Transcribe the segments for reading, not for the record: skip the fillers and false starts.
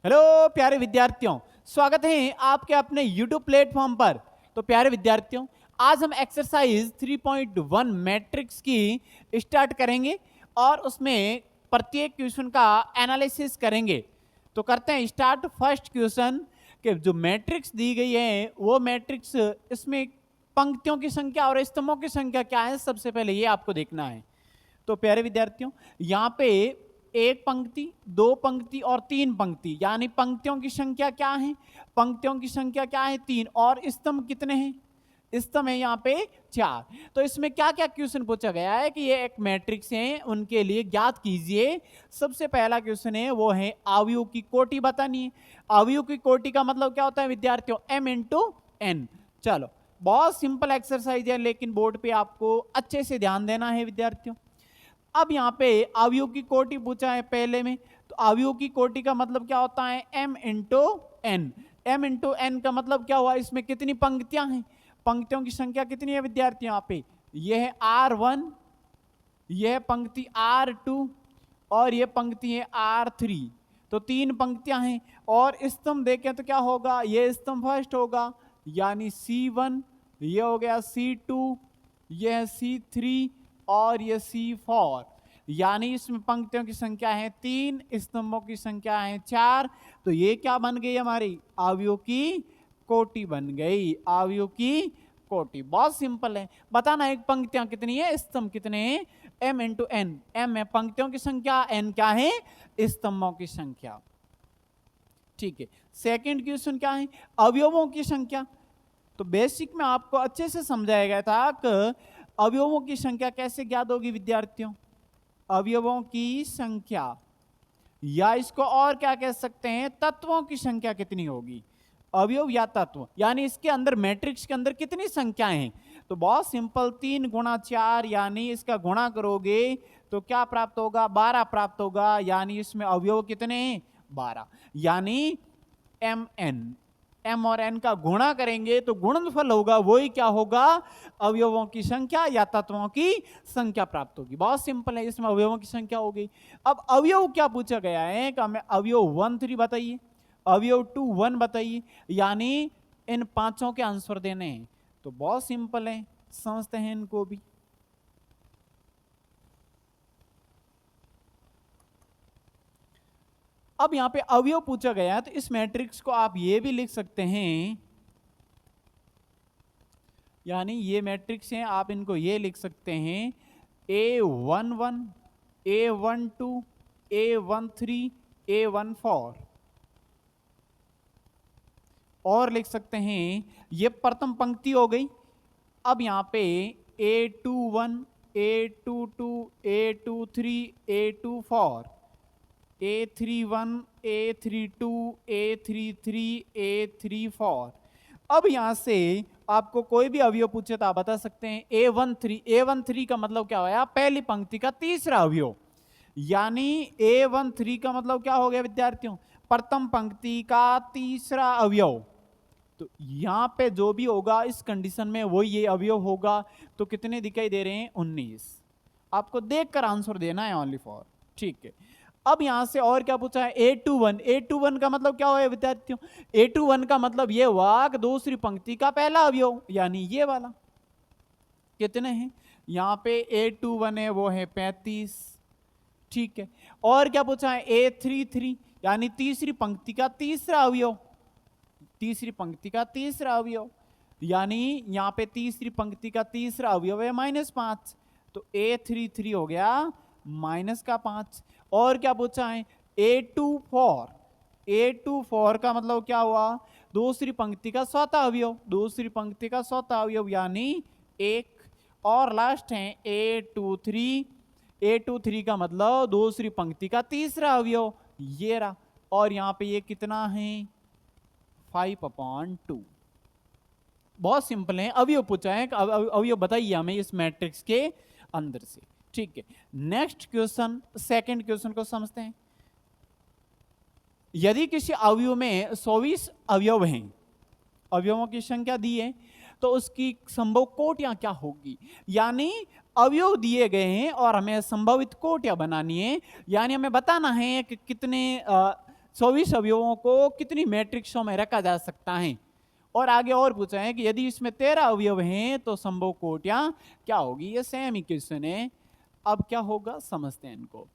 Hello प्यारे विद्यार्थियों, स्वागत है आपके अपने YouTube प्लेटफॉर्म पर। तो प्यारे विद्यार्थियों, आज हम एक्सरसाइज 3.1 मैट्रिक्स की स्टार्ट करेंगे और उसमें प्रत्येक क्वेश्चन का एनालिसिस करेंगे। तो करते हैं स्टार्ट। फर्स्ट क्वेश्चन कि जो मैट्रिक्स दी गई है वो मैट्रिक्स, इसमें पंक्तियों की संख्या और स्तंभों की संख्या क्या है, सबसे पहले ये आपको देखना है। तो प्यारे विद्यार्थियों, यहाँ पे एक पंक्ति, दो पंक्ति और तीन पंक्ति, यानी पंक्तियों की संख्या क्या है, पंक्तियों की संख्या क्या है, तीन। और स्तंभ कितने हैं, स्तंभ है यहाँ पे चार। तो इसमें क्या क्या क्वेश्चन पूछा गया है कि ये एक मैट्रिक्स है, उनके लिए ज्ञात कीजिए। सबसे पहला क्वेश्चन है वो है अवयव की कोटि बतानी है। अवयव की कोटि का मतलब क्या होता है विद्यार्थियों, m इंटू एन। चलो, बहुत सिंपल एक्सरसाइज है, लेकिन बोर्ड पे आपको अच्छे से ध्यान देना है विद्यार्थियों। अब यहाँ पे अवयव की कोटि पूछा है पहले में, तो अवयव की कोटि का मतलब क्या होता है, m into n. m into n का मतलब क्या हुआ, इसमें कितनी पंक्तियां हैं, पंक्तियों की संख्या कितनी है विद्यार्थियों। यहाँ पे यह है R1, यह पंक्ति R2 और यह पंक्ति है R3। तो तीन पंक्तियां हैं। और स्तंभ देखें तो क्या होगा, यह स्तंभ फर्स्ट होगा यानी C1, यह हो गया C2, यह C3 और यह C4। यानी इसमें पंक्तियों की संख्या है तीन, स्तंभों की संख्या है चार। तो ये क्या बन गई हमारी, अवयव की कोटि बन गई, अवयव की कोटि। बहुत सिंपल है, बताना एक पंक्तियां कितनी है, स्तंभ कितने हैं, m इंटू एन। m है पंक्तियों की संख्या, n क्या है, स्तंभों की संख्या। ठीक है, सेकंड क्वेश्चन क्या है, अवयवों की संख्या। तो बेसिक में आपको अच्छे से समझाया गया था कि अवयवों की संख्या कैसे ज्ञात होगी विद्यार्थियों। अवयवों की संख्या, या इसको और क्या कह सकते हैं, तत्वों की संख्या कितनी होगी, अवयव या तत्व, यानी इसके अंदर मैट्रिक्स के अंदर कितनी संख्याएं हैं। तो बहुत सिंपल, 3 गुणा 4, यानी इसका गुणा करोगे तो क्या प्राप्त होगा, 12 प्राप्त होगा। यानी इसमें अवयव कितने हैं, 12। यानी m और n का गुणा करेंगे तो गुणनफल होगा, वही क्या होगा, अवयवों की संख्या या तत्वों की संख्या प्राप्त होगी। बहुत सिंपल है, इसमें अवयवों की संख्या हो गई। अब अवयव क्या पूछा गया है कि हमें अवयव 1 3 बताइए, अवयव 2 1 बताइए, यानी इन पांचों के आंसर देने हैं। तो बहुत सिंपल है, समझते हैं इनको भी। अब यहां पे अवयव पूछा गया है, तो इस मैट्रिक्स को आप ये भी लिख सकते हैं, यानी ये मैट्रिक्स हैं, आप इनको ये लिख सकते हैं A11, A12, A13, A14। और लिख सकते हैं, ये प्रथम पंक्ति हो गई। अब यहां पे A21, A22, A23, A24, A31, A32, A33, A34। अब यहां से आपको कोई भी अवयव पूछे तो आप बता सकते हैं A13। A13 का मतलब क्या होया, पहली पंक्ति का तीसरा अवयव। यानी A13 का मतलब क्या हो गया विद्यार्थियों, प्रथम पंक्ति का तीसरा अवयव। तो यहां पे जो भी होगा इस कंडीशन में वो ये अवयव होगा। तो कितने दिखाई दे रहे हैं, 19। आपको देखकर आंसर देना है ओनली फॉर। ठीक है, अब यहां से और क्या पूछा है, A21। A21 का मतलब क्या हुआ विद्यार्थियों, A21 का मतलब ये हुआ कि दूसरी पंक्ति का पहला अवयव, यानी ये वाला। कितने हैं यहां पे, A21 है वो है 35। ठीक है, और क्या पूछा है, A33, यानी तीसरी पंक्ति का तीसरा अवयव, तीसरी पंक्ति का तीसरा अवयव। यानी यहां पे तीसरी पंक्ति का तीसरा अवयव है -5। तो A33 हो गया -5। और क्या पूछा है, A24। A24 का मतलब क्या हुआ, दूसरी पंक्ति का चौथा अवयव, दूसरी पंक्ति का चौथा अवयव यानी 1। और लास्ट है A23। A23 का मतलब दूसरी पंक्ति का तीसरा अवयव, ये रहा। और यहां पे ये कितना है, 5/2। बहुत सिंपल है, अवयव पूछा है, अवयव बताइए हमें इस मैट्रिक्स के अंदर से। ठीक है, नेक्स्ट क्वेश्चन, सेकंड क्वेश्चन को समझते हैं। यदि किसी अवयव में 24 अवयव हैं, अवयवों की संख्या दी है, तो उसकी संभव कोटियां क्या होगी। यानी अवयव दिए गए हैं और हमें संभावित कोटियां बनानी है, यानी हमें बताना है कि कितने 24 अवयवों को कितनी मैट्रिक्सों में रखा जा सकता है। और आगे और पूछा है कि यदि इसमें 13 अवयव हैं तो संभव कोटियां क्या होगी। ये सेम ही क्वेश्चन है। अब क्या होगा समझते हैं इनको।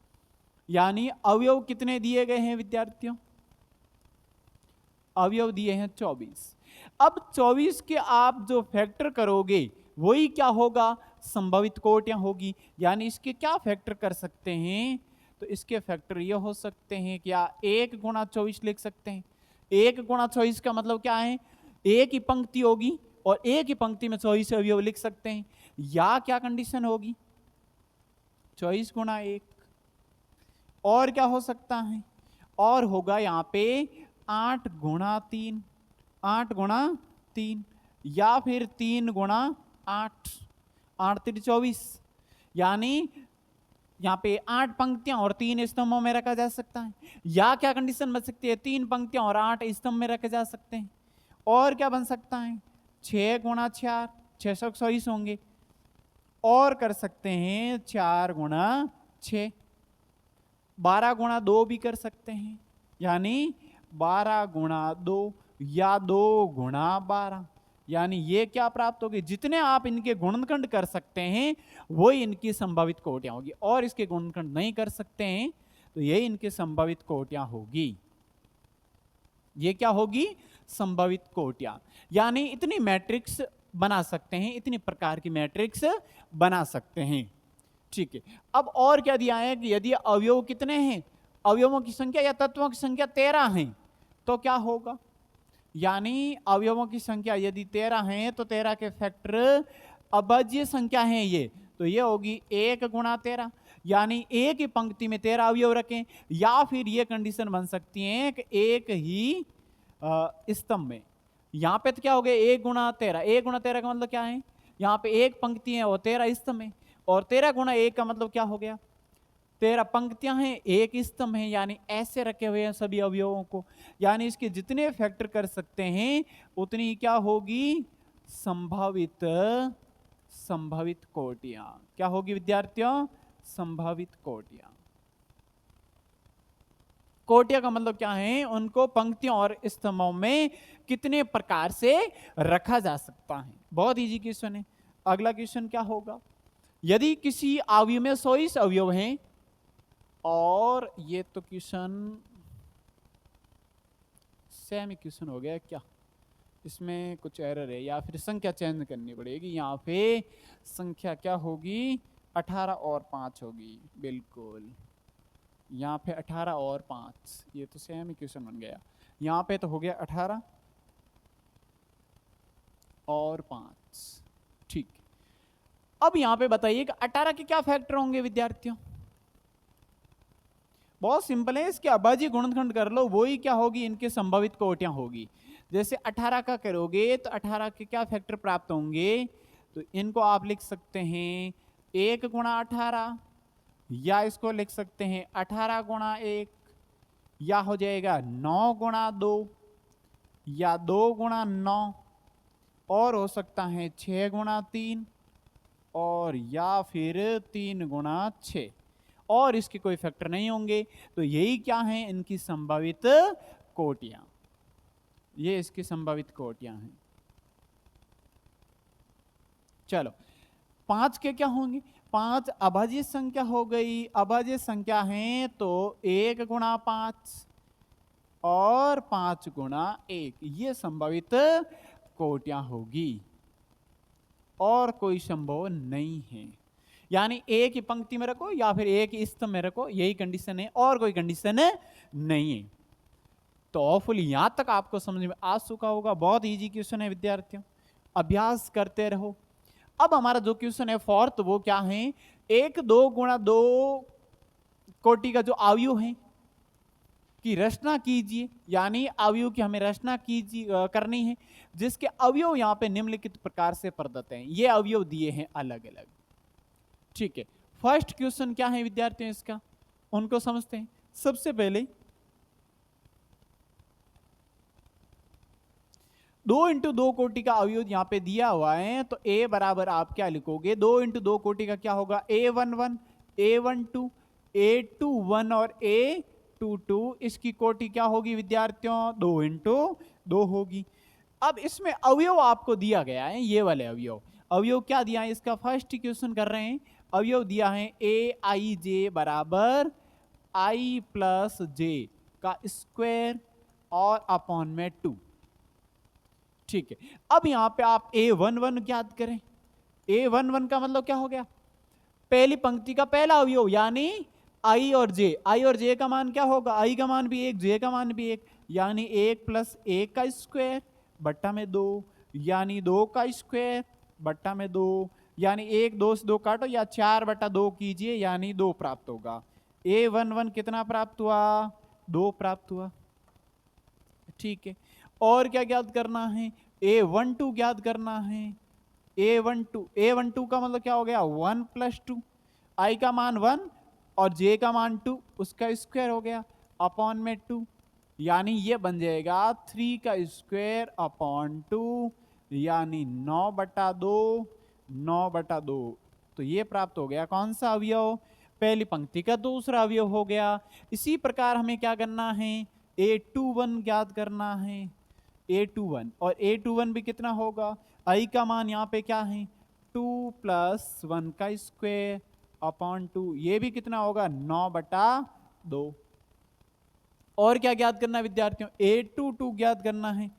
यानी अवयव कितने दिए गए हैं विद्यार्थियों, अवयव दिए हैं 24। अब 24 के आप जो फैक्टर करोगे वही क्या होगा, संभावित कोटियां होगी। यानी इसके क्या फैक्टर कर सकते हैं, तो इसके फैक्टर ये हो सकते हैं क्या 1 गुणा 24 लिख सकते हैं। 1 गुणा 24 का मतलब क्या है, एक ही पंक्ति होगी और एक ही पंक्ति में 24 अवयव लिख सकते हैं। या क्या कंडीशन होगी 24 गुणा 1, और क्या हो सकता है, और होगा यहां पे 8 गुणा 3, 8 गुणा 3, या फिर 3 गुणा 8, 8 3 24। यानी यहां पे 8 पंक्तियां और 3 स्तंभों में रखा जा सकता है। या क्या कंडीशन बन सकती है, 3 पंक्तियां और 8 स्तंभ में रखे जा सकते हैं। और क्या बन सकता है 6 गुणा 4, 624 होंगे। और कर सकते हैं 4 गुणा 6, 12 गुणा 2 भी कर सकते हैं। यानी 12 गुणा 2 या 2 गुणा 12। यानी ये क्या प्राप्त होगी, जितने आप इनके गुणनखंड कर सकते हैं वही इनकी संभावित कोटियां होगी। और इसके गुणनखंड नहीं कर सकते हैं तो यही इनकी संभावित कोटियां होगी। ये क्या होगी, संभावित कोटियां। यानी इतनी मैट्रिक्स बना सकते हैं, इतनी प्रकार की मैट्रिक्स बना सकते हैं। ठीक है, अब और क्या दिया है कि यदि अवयव कितने हैं, अवयवों की संख्या या तत्वों की संख्या 13 है तो क्या होगा। यानी अवयवों की संख्या यदि 13 है तो 13 के फैक्टर अभाज्य संख्या है ये, तो ये होगी 1 गुणा 13। यानी एक ही पंक्ति में 13 अवयव रखें। या फिर ये कंडीशन बन सकती है कि एक ही स्तंभ में, यहां पे तो क्या हो गया 1 गुणा 13, 1 गुणा 13 का मतलब क्या है, यहां पे एक पंक्ति है और 13 स्तंभ है। और 13 गुणा 1 का मतलब क्या हो गया, 13 पंक्तियां हैं एक स्तंभ है। यानी ऐसे रखे हुए हैं सभी अवयवों को। यानी इसके जितने फैक्टर कर सकते हैं उतनी क्या होगी, संभावित कोटियां। क्या होगी विद्यार्थियों, संभावित कोटियां। कोटियां का मतलब क्या है, उनको पंक्तियों और स्तंभों में कितने प्रकार से रखा जा सकता है। बहुत इजी क्वेश्चन है। अगला क्वेश्चन क्या होगा, यदि किसी अवयव में 100 अवयव हैं, और ये तो क्वेश्चन सेम क्वेश्चन हो गया क्या, इसमें कुछ एरर है या फिर संख्या चेंज करनी पड़ेगी। यहाँ पे संख्या क्या होगी, 18 और 5 होगी। बिल्कुल, यहाँ पे 18 और 5, ये तो सेम ही क्वेश्चन बन गया। यहाँ पे तो हो गया 18 और 5। ठीक, अब यहाँ पे बताइए कि 18 के क्या फैक्टर होंगे विद्यार्थियों। बहुत सिंपल है, इसके अभाज्य गुणनखंड कर लो, वही क्या होगी, इनके संभावित कोटियां होगी। जैसे 18 का करोगे तो 18 के क्या फैक्टर प्राप्त होंगे, तो इनको आप लिख सकते हैं 1 गुणा 18, या इसको लिख सकते हैं 18 गुणा 1, या हो जाएगा 9 गुणा 2, या 2 गुणा 9, और हो सकता है 6 गुणा 3, और या फिर 3 गुणा 6। और इसके कोई फैक्टर नहीं होंगे। तो यही क्या है, इनकी संभावित कोटियां। ये इसकी संभावित कोटियां हैं। चलो 5 के क्या होंगे, 5 अभाज्य संख्या हो गई। अभाज्य संख्या है तो 1 गुणा 5 और 5 गुणा 1, ये संभावित कोटियां होगी। और कोई संभव नहीं है। यानी एक ही पंक्ति में रखो या फिर एक ही स्तंभ में रखो, यही कंडीशन है, और कोई कंडीशन नहीं है। तो होपफुली यहां तक आपको समझ में आ चुका होगा। बहुत इजी क्वेश्चन है विद्यार्थियों, अभ्यास करते रहो। अब हमारा जो क्वेश्चन है फोर्थ, वो क्या है, 1 2 गुणा 2 कोटि का जो अवयव है की रचना कीजिए। यानी अवयव की हमें रचना कीजिए करनी है, जिसके अवयव यहां पे निम्नलिखित प्रकार से प्रदत्त हैं। ये अवयव दिए हैं अलग अलग। ठीक है, फर्स्ट क्वेश्चन क्या है विद्यार्थियों इसका, उनको समझते हैं। सबसे पहले 2 इंटू 2 कोटि का अवयव यहां पे दिया हुआ है, तो a बराबर आप क्या लिखोगे, 2 इंटू 2 कोटि का क्या होगा, a11, a12, a21 और a22 इंटू टू, इसकी कोटि क्या होगी विद्यार्थियों? 2 इंटू 2 होगी। अब इसमें अवयव आपको दिया गया है, ये वाले अवयव। अवयव क्या दिया है इसका? फर्स्ट क्वेश्चन कर रहे हैं। अवयव दिया है ए आई जे बराबर आई प्लस जे का स्क्वायर और अपॉन में 2। ठीक है, अब यहां पे आप A11 ज्ञात करें। A11 का मतलब क्या हो गया? पहली पंक्ति का पहला अवयव यानी आई और जे। आई और जे का मान क्या होगा? आई का मान भी 1, जे का मान भी 1, यानी 1 प्लस 1 का स्क्वायर बट्टा में 2, यानी 2 का स्क्वायर बट्टा में 2, यानी 1 2 से 2 काटो या 4 बटा 2 कीजिए, यानी 2 प्राप्त होगा। A11 कितना प्राप्त हुआ? 2 प्राप्त हुआ। ठीक है, और क्या ज्ञात करना है? A12 ज्ञात करना है। A12 का मतलब क्या हो गया? 1 प्लस 2, आई का मान 1 और जे का मान 2, उसका स्क्वायर हो गया अपॉन में 2, यानी ये बन जाएगा 3 का स्क्वायर अपॉन 2, यानी 9 बटा 2, 9 बटा 2। तो ये प्राप्त हो गया कौन सा अवयव? पहली पंक्ति का दूसरा अवयव हो गया। इसी प्रकार हमें क्या करना है? A21 ज्ञात करना है। A21, और A21 भी कितना होगा? आई का मान यहाँ पे क्या है? 2 प्लस 1 का स्क्वायर अपॉन 2, ये भी कितना होगा? 9 बटा 2। और क्या ज्ञात करना है विद्यार्थियों? A22 ज्ञात करना है।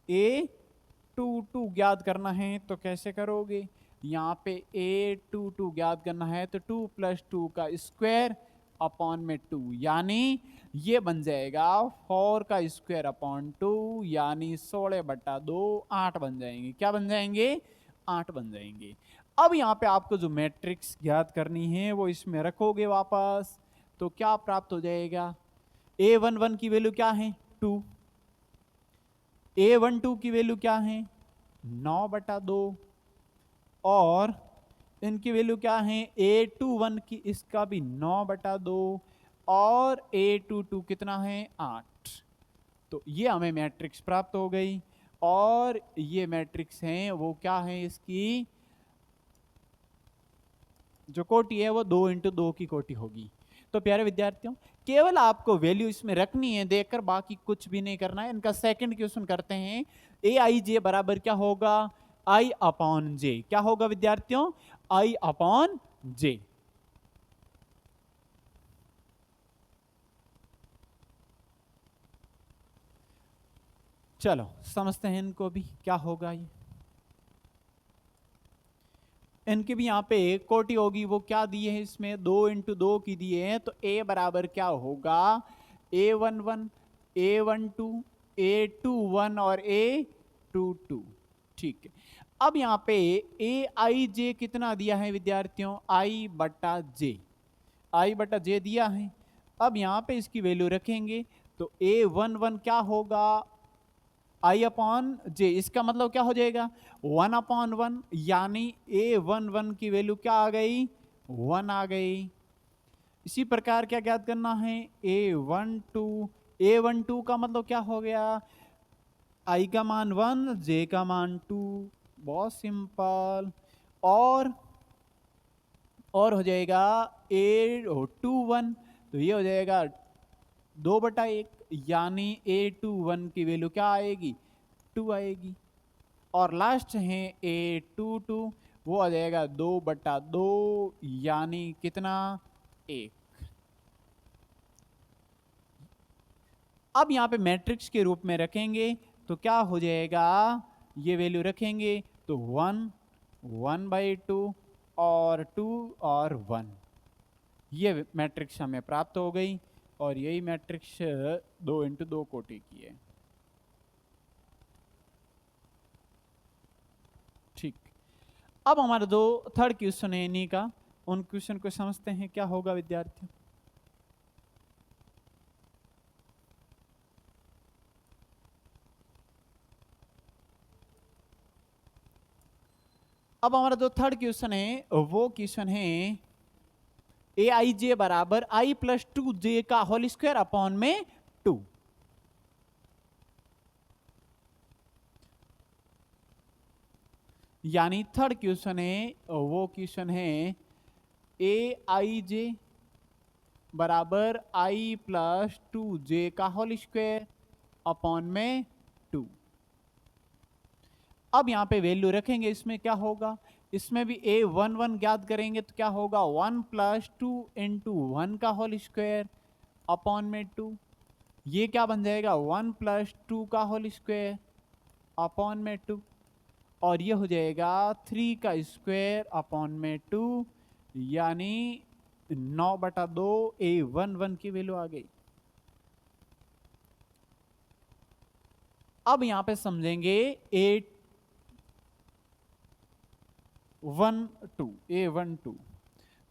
A22 ज्ञात करना है तो कैसे करोगे? यहाँ पे A22 ज्ञात करना है तो 2 प्लस 2 का स्क्वायर अपॉन में 2, यानी ये बन जाएगा 4 का स्क्वायर अपॉन 2, यानी 16 बटा 2, 8 बन जाएंगे। क्या बन जाएंगे? 8 बन जाएंगे। अब यहाँ पे आपको जो मैट्रिक्स ज्ञात करनी है वो इसमें रखोगे वापस, तो क्या प्राप्त हो जाएगा? A11 की वैल्यू क्या है? 2। A12 की वैल्यू क्या है? 9 बटा 2। और इनकी वैल्यू क्या है? A21 की, इसका भी 9 बटा 2, और A22 कितना है? 8। तो ये हमें मैट्रिक्स प्राप्त हो गई, और ये मैट्रिक्स है वो क्या है? इसकी जो कोटि है वो 2 इंटू 2 की कोटि होगी। तो प्यारे विद्यार्थियों, केवल आपको वैल्यू इसमें रखनी है देखकर, बाकी कुछ भी नहीं करना है। इनका सेकंड क्वेश्चन करते हैं। ए आई जे बराबर क्या होगा? आई अपॉन जे। क्या होगा विद्यार्थियों? आई अपॉन जे। चलो समझते हैं इनको भी क्या होगा। ये इनकी भी यहाँ पे एक कोटि होगी, वो क्या दिए है इसमें? 2 इंटू 2 की दिए हैं। तो A बराबर क्या होगा? A11, A12, A21 और A22। ठीक है, अब यहाँ पे ए आई जे कितना दिया है विद्यार्थियों? आई बटा जे। आई बटा जे दिया है। अब यहाँ पे इसकी वैल्यू रखेंगे तो A11 क्या होगा? आई अपॉन जे। इसका मतलब क्या हो जाएगा? 1 अपॉन 1, यानी A11 की वैल्यू क्या आ गई? 1 आ गई। इसी प्रकार क्या ज्ञात करना है? A12। A12 का मतलब क्या हो गया? आई का मान 1, जे का मान 2। बहुत सिंपल। और हो जाएगा A21, तो ये हो जाएगा 2 बटा 1, यानी A21 की वैल्यू क्या आएगी? 2 आएगी। और लास्ट है A22, वो आ जाएगा 2 बटा 2, यानी कितना? 1। अब यहाँ पे मैट्रिक्स के रूप में रखेंगे तो क्या हो जाएगा? ये वैल्यू रखेंगे तो 1, 1/2 और 2 और 1, ये मैट्रिक्स हमें प्राप्त हो गई। और यही मैट्रिक्स 2 इंटू 2 कोटि की है। ठीक, अब हमारा जो थर्ड क्वेश्चन है इन्हीं का, उन क्वेश्चन को समझते हैं क्या होगा विद्यार्थियों। अब हमारा जो थर्ड क्वेश्चन है वो क्वेश्चन है ए आई जे बराबर आई प्लस 2 जे का होल स्क्वायर अपॉन में 2। यानी थर्ड क्वेश्चन है वो क्वेश्चन है ए आई जे बराबर आई प्लस 2j का होल स्क्वायर अपॉन में 2। अब यहां पे वैल्यू रखेंगे, इसमें क्या होगा, इसमें भी a11 ज्ञात करेंगे तो क्या होगा 1 प्लस 2 इंटू 1 का होल स्क्वायर अपॉन में 2। ये क्या बन जाएगा 1 प्लस 2 का होल स्क्वायर अपॉन में 2, और ये हो जाएगा 3 का स्क्वायर अपॉन में 2, यानी 9/2 a11 की वैल्यू आ गई। अब यहां पे समझेंगे A12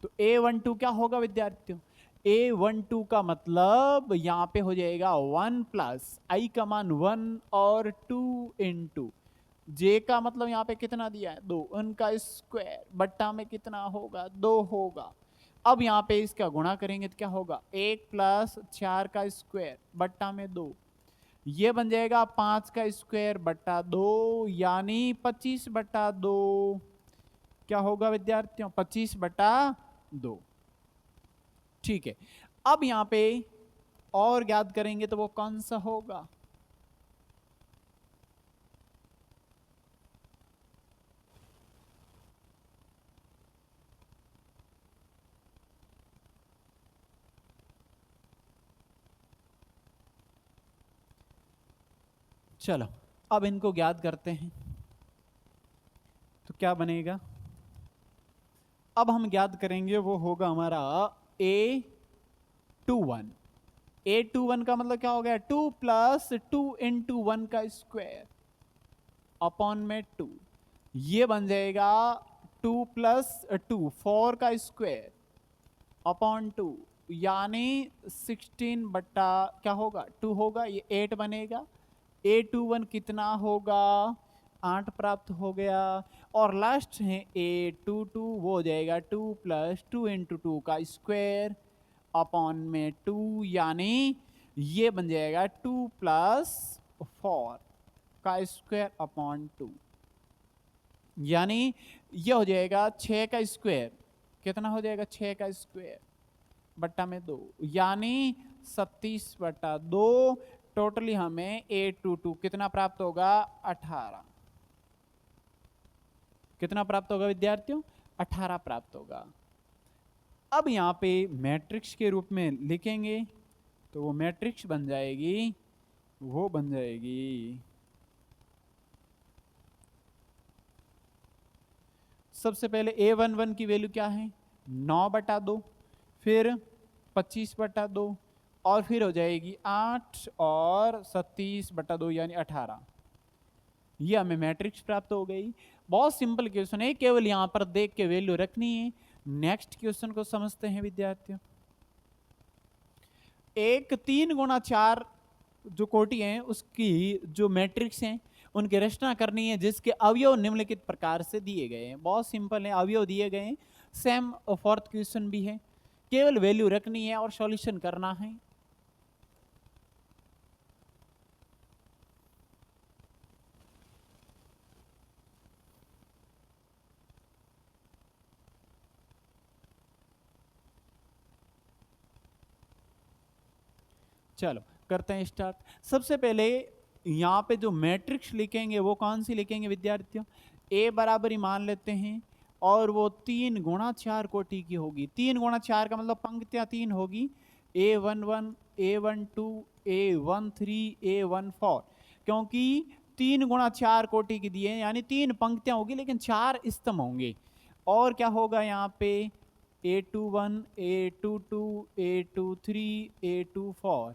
तो A12 क्या होगा विद्यार्थियों, A12 का मतलब यहां पे हो जाएगा 1 प्लस आई का मान 1 और 2 इंटू जे का मतलब यहाँ पे कितना दिया है 2, उनका स्क्वायर बट्टा में कितना होगा 2 होगा। अब यहाँ पे इसका गुणा करेंगे तो क्या होगा 1 प्लस 4 का स्क्वायर बट्टा में 2, ये बन जाएगा 5 का स्क्वायर बट्टा 2, यानी 25/2 क्या होगा विद्यार्थियों 25/2। ठीक है, अब यहाँ पे और ज्ञात करेंगे तो वो कौन सा होगा, चलो अब इनको ज्ञात करते हैं तो क्या बनेगा। अब हम ज्ञात करेंगे वो होगा हमारा A21। A21 का मतलब क्या हो गया 2 प्लस 2 इंटू 1 का स्क्वायर अपॉन में 2, ये बन जाएगा 2 प्लस 2 4 का स्क्वायर अपॉन 2, यानी 16 बट्टा क्या होगा 2 होगा, ये 8 बनेगा। A21 कितना होगा 8 प्राप्त हो गया। और लास्ट है A22, वो हो जाएगा 2 प्लस 2 इंटू 2 का स्क्वायर अपॉन में 2, यानी ये बन जाएगा 2 प्लस 4 का स्क्वायर अपॉन 2, यानी ये हो जाएगा 6 का स्क्वायर, कितना हो जाएगा 6 का स्क्वायर बट्टा में 2, यानी 37/2। टोटली हमें A22 कितना प्राप्त होगा 18, कितना प्राप्त होगा विद्यार्थियों 18 प्राप्त होगा। अब यहां पे मैट्रिक्स के रूप में लिखेंगे तो वो मैट्रिक्स बन जाएगी, वो बन जाएगी सबसे पहले A11 की वैल्यू क्या है 9/2, फिर 25/2, और फिर हो जाएगी 8 और 37/2 यानी 18। ये हमें मैट्रिक्स प्राप्त हो गई। बहुत सिंपल क्वेश्चन है, केवल यहां पर देख के वैल्यू रखनी है। नेक्स्ट क्वेश्चन को समझते हैं विद्यार्थियों। एक 3x4 जो कोटि है उसकी जो मैट्रिक्स हैं उनकी रचना करनी है, जिसके अवयव निम्नलिखित प्रकार से दिए गए हैं। बहुत सिंपल है, अवयव दिए गए हैं, सेम फोर्थ क्वेश्चन भी है, केवल वैल्यू रखनी है और सॉल्यूशन करना है। चलो करते हैं स्टार्ट। सबसे पहले यहां पे जो मैट्रिक्स लिखेंगे वो कौन सी लिखेंगे विद्यार्थियों, A बराबर ही मान लेते हैं, और वो 3x4 कोटि की होगी। 3x4 का मतलब पंक्तियां 3 होगी, A11, A12, A13, A14, क्योंकि 3x4 कोटि की दिए यानी 3 पंक्तियां होगी लेकिन 4 स्तंभ होंगे। और क्या होगा यहाँ पे A21, A22, A23, A24,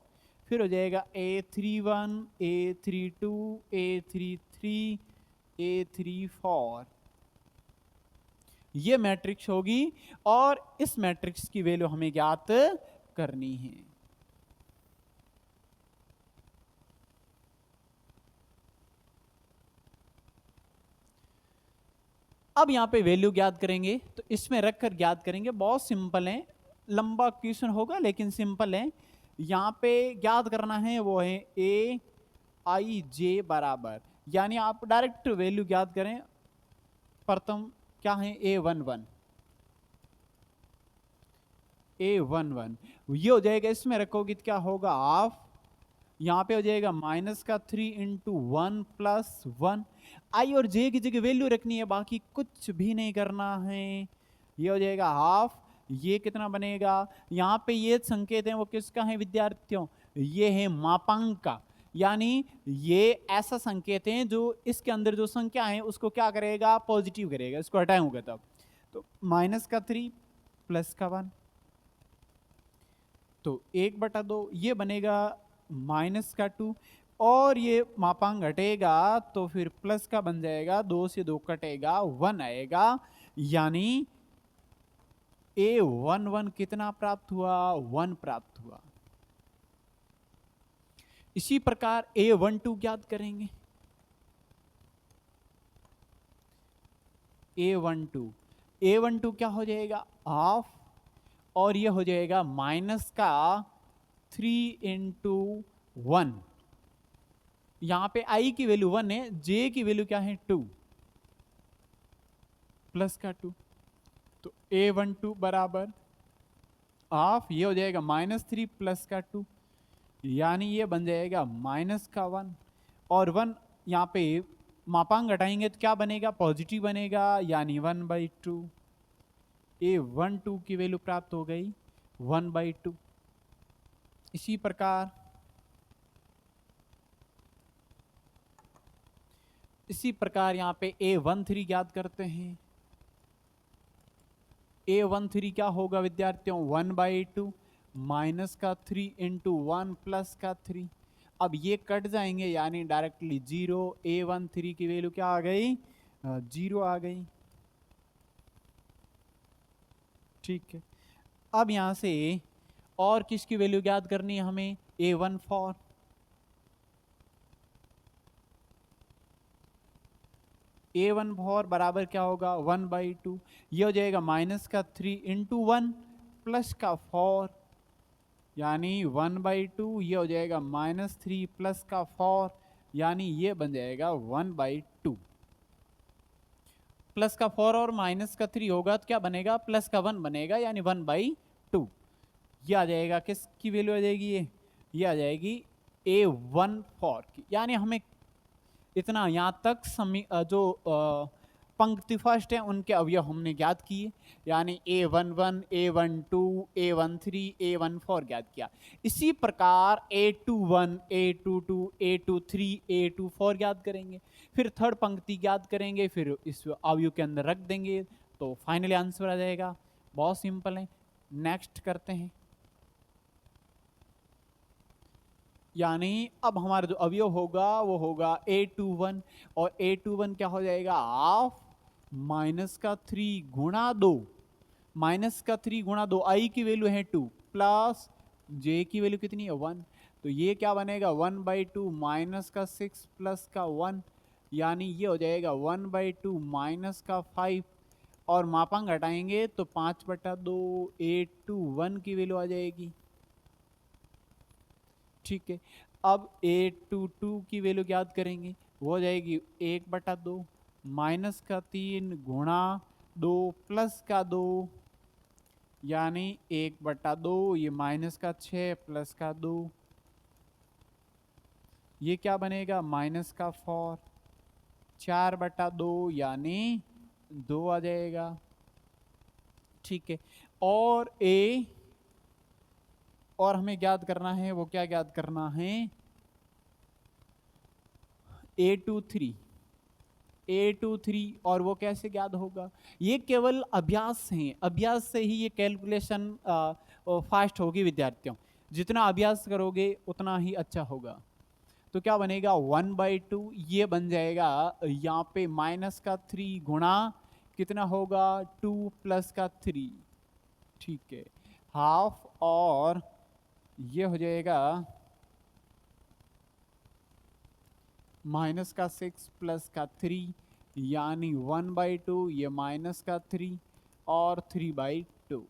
फिर हो जाएगा A31, A32, A33, A34, ये मैट्रिक्स होगी और इस मैट्रिक्स की वैल्यू हमें ज्ञात करनी है। अब यहां पे वैल्यू ज्ञात करेंगे तो इसमें रखकर ज्ञात करेंगे, बहुत सिंपल है, लंबा क्वेश्चन होगा लेकिन सिंपल है। यहां पे ज्ञात करना है वो है A i j बराबर, यानी आप डायरेक्ट वैल्यू ज्ञात करें। प्रथम क्या है A11, A11 ये हो जाएगा, इसमें रखोगे तो क्या होगा हाफ, यहाँ पे हो जाएगा माइनस का 3 इंटू 1 प्लस 1। आई और जे की जगह वैल्यू रखनी है, बाकी कुछ भी नहीं करना है। ये हो जाएगा हाफ, ये कितना बनेगा, यहाँ पे ये संकेत है वो किसका है विद्यार्थियों, ये है मापांक का। यानी ये ऐसा संकेत है जो इसके अंदर जो संख्या है उसको क्या करेगा, पॉजिटिव करेगा, इसको हटाऊंगा तब। तो माइनस का 3 प्लस का 1, तो 1/2 ये बनेगा माइनस का 2, और ये मापांक घटेगा तो फिर प्लस का बन जाएगा, 2 से 2 कटेगा 1 आएगा। यानी A11 कितना प्राप्त हुआ, 1 प्राप्त हुआ। इसी प्रकार A12 ज्ञात करेंगे। A12 क्या हो जाएगा, हाफ, और ये हो जाएगा माइनस का 3 इंटू 1। यहां पे I की वैल्यू 1 है, J की वैल्यू क्या है 2, प्लस का 2। तो A12 बराबर हाफ, ये हो जाएगा -3 प्लस का 2, यानी ये बन जाएगा माइनस का 1, और 1 यहाँ पे मापांक घटाएंगे तो क्या बनेगा, पॉजिटिव बनेगा, यानी 1/2। A12 की वैल्यू प्राप्त हो गई 1/2। इसी प्रकार यहाँ पे A13 ज्ञात करते हैं। A13 क्या होगा विद्यार्थियों, 1/2 माइनस का 3 इंटू 1 प्लस का 3। अब ये कट जाएंगे, यानी डायरेक्टली 0। A13 की वैल्यू क्या आ गई, 0 आ गई। ठीक है, अब यहां से और किसकी वैल्यू ज्ञात करनी है हमें, A14। A14 बराबर क्या होगा, 1/2, ये हो जाएगा माइनस का 3 इंटू 1 प्लस का 4, यानी 1/2, ये हो जाएगा -3 प्लस का 4, यानी ये बन जाएगा 1/2। प्लस का 4 और माइनस का 3 होगा तो क्या बनेगा, प्लस का 1 बनेगा, यानी 1/2। ये आ जाएगा, किसकी वैल्यू आ जाएगी, ये आ जाएगी A14 की। यानी हमें इतना यहाँ तक जो पंक्ति फर्स्ट है उनके अवयव हमने ज्ञात किए, यानी A11, A12, A13, A14 ज्ञात किया। इसी प्रकार A21, A22, A23, A24 ज्ञात करेंगे, फिर थर्ड पंक्ति ज्ञात करेंगे, फिर इस अवयव के अंदर रख देंगे, तो फाइनली आंसर आ जाएगा। बहुत सिंपल है, नेक्स्ट करते हैं। यानी अब हमारा जो अवयव होगा वो होगा A21, और A21 क्या हो जाएगा, हाफ माइनस का 3 गुणा 2, माइनस का 3 गुणा 2, I की वैल्यू है 2 प्लस J की वैल्यू कितनी है 1, तो ये क्या बनेगा 1/2 माइनस का 6 प्लस का 1, यानी ये हो जाएगा 1/2 माइनस का 5, और मापांक घटाएंगे तो 5/2 A21 की वैल्यू आ जाएगी। ठीक है, अब A22 की वैल्यू ज्ञात करेंगे, वो हो जाएगी 1/2 माइनस का 3 गुणा 2 प्लस का 2, यानी 1/2, ये माइनस का 6 प्लस का 2, ये क्या बनेगा माइनस का 4, 4/2 यानी 2 आ जाएगा। ठीक है, और हमें ज्ञात करना है, वो क्या ज्ञात करना है, A23, और वो कैसे ज्ञात होगा, ये केवल अभ्यास है, अभ्यास से ही ये कैलकुलेशन फास्ट होगी विद्यार्थियों, जितना अभ्यास करोगे उतना ही अच्छा होगा। तो क्या बनेगा 1/2, ये बन जाएगा यहाँ पे माइनस का 3 गुणा कितना होगा 2 प्लस का 3, ठीक है, हाफ, और ये हो जाएगा माइनस का 6 प्लस का 3, यानी 1/2, ये माइनस का 3 और 3/2।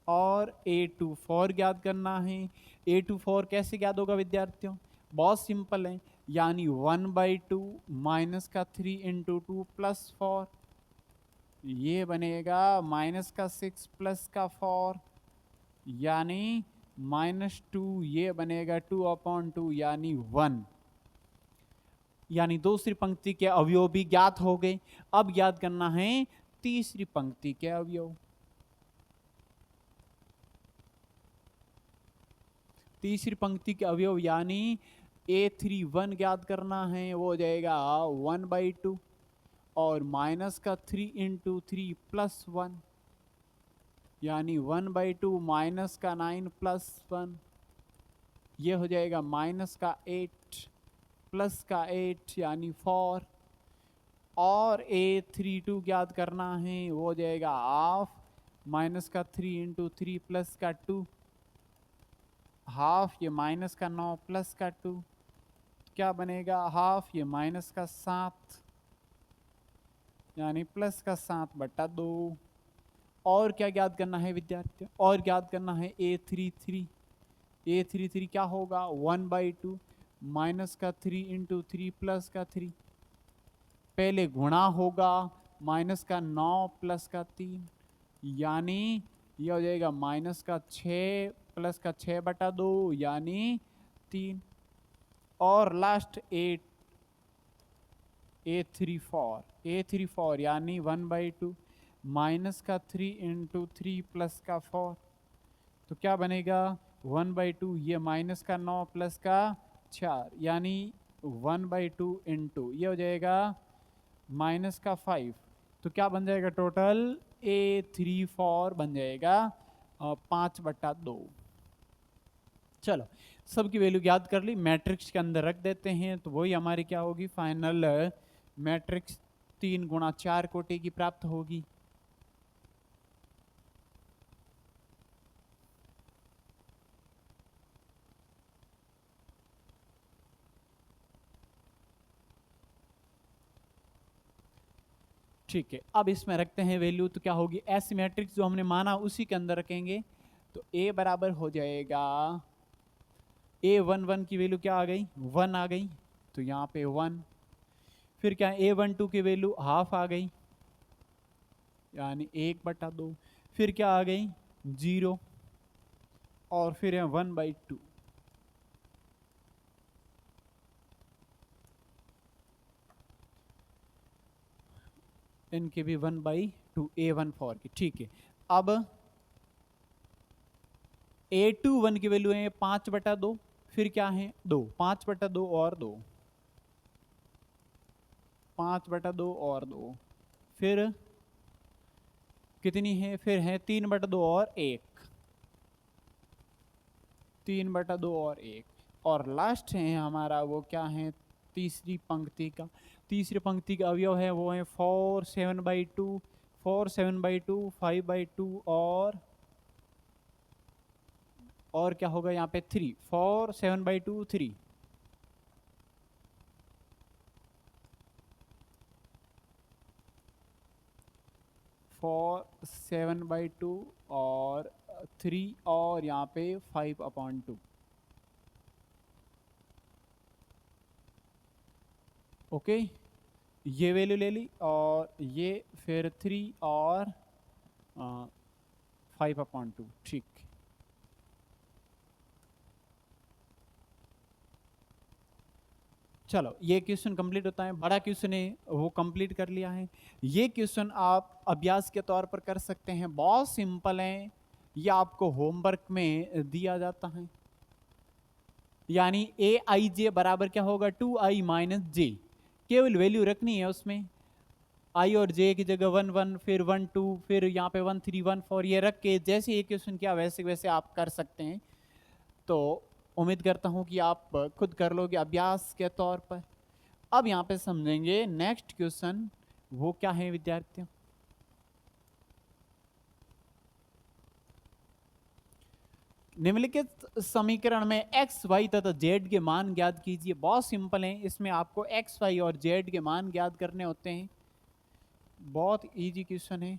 और A24 ज्ञात करना है। A24 कैसे ज्ञात होगा विद्यार्थियों, बहुत सिंपल है, यानी 1/2 माइनस का 3 इंटू 2 प्लस 4, ये बनेगा -6 प्लस का 4 यानी -2, ये बनेगा 2/2 यानी 1। यानी दूसरी पंक्ति के अवयव भी ज्ञात हो गए। अब ज्ञात करना है तीसरी पंक्ति के अवयव। तीसरी पंक्ति के अवयव यानी A31 ज्ञात करना है, वो हो जाएगा 1/2 और -3 × 3 + 1 यानी 1/2 -9 + 1, ये हो जाएगा -8 + 8 यानी 4। और A32 ज्ञात करना है, वो हो जाएगा हाफ -3 × 3 + 2 हाफ, ये -9 + 2 क्या बनेगा हाफ, ये -7 यानी +7/2। और क्या ज्ञात करना है विद्यार्थियों? और ज्ञात करना है A33। A33 क्या होगा 1/2 -3 × 3 + 3, पहले गुणा होगा -9 + 3 यानी ये हो जाएगा -6 + 6/2 यानी 3। और लास्ट A34 यानी 1/2 -3 × 3 + 4, तो क्या बनेगा 1/2, ये -9 + 4 यानी 1/2 × ये हो जाएगा -5, तो क्या बन जाएगा टोटल A34 बन जाएगा 5/2। चलो सबकी वैल्यू याद कर ली, मैट्रिक्स के अंदर रख देते हैं, तो वही हमारी क्या होगी फाइनल मैट्रिक्स 3 × 4 कोटि की प्राप्त होगी। ठीक है, अब इसमें रखते हैं वैल्यू, तो क्या होगी ऐसी मैट्रिक्स जो हमने माना उसी के अंदर रखेंगे। तो A बराबर हो जाएगा A11 की वैल्यू क्या आ गई 1 आ गई, तो यहाँ पे 1। फिर क्या A12 की वैल्यू हाफ आ गई यानी 1/2। फिर क्या आ गई 0 और फिर है 1/2। इनके भी 1/2 A14 की। ठीक है, अब A21 की वैल्यू है 5/2, फिर क्या है 2, 5/2 और 2, 5/2 और 2, फिर कितनी है, फिर है 3/2 और 1, 3/2 और 1। और लास्ट है हमारा वो क्या है तीसरी पंक्ति का। तीसरी पंक्ति का अवयव है वो है 4 7/2, 4 7/2, 5/2 और क्या होगा यहाँ पे 3, 4 7/2 3, 4 7/2 और 3 और यहाँ पे 5/2। ओके, ये वैल्यू ले ली और ये फिर 3 और 5/2। ठीक, चलो ये क्वेश्चन कंप्लीट होता है। बड़ा क्वेश्चन है वो कंप्लीट कर लिया है। ये क्वेश्चन आप अभ्यास के तौर पर कर सकते हैं, बहुत सिंपल है, ये आपको होमवर्क में दिया जाता है। यानी AIJ बराबर क्या होगा 2I - J, केवल वैल्यू रखनी है उसमें, I और J की जगह 1 1 फिर 1 2 फिर यहाँ पे 1 3 1 4 ये रख के जैसे ये क्वेश्चन किया वैसे वैसे आप कर सकते हैं। तो उम्मीद करता हूँ कि आप खुद कर लोगे अभ्यास के तौर पर। अब यहाँ पे समझेंगे नेक्स्ट क्वेश्चन वो क्या है विद्यार्थियों। निम्नलिखित समीकरण में x y तथा z के मान ज्ञात कीजिए। बहुत सिंपल है, इसमें आपको x y और z के मान ज्ञात करने होते हैं, बहुत इजी क्वेश्चन है।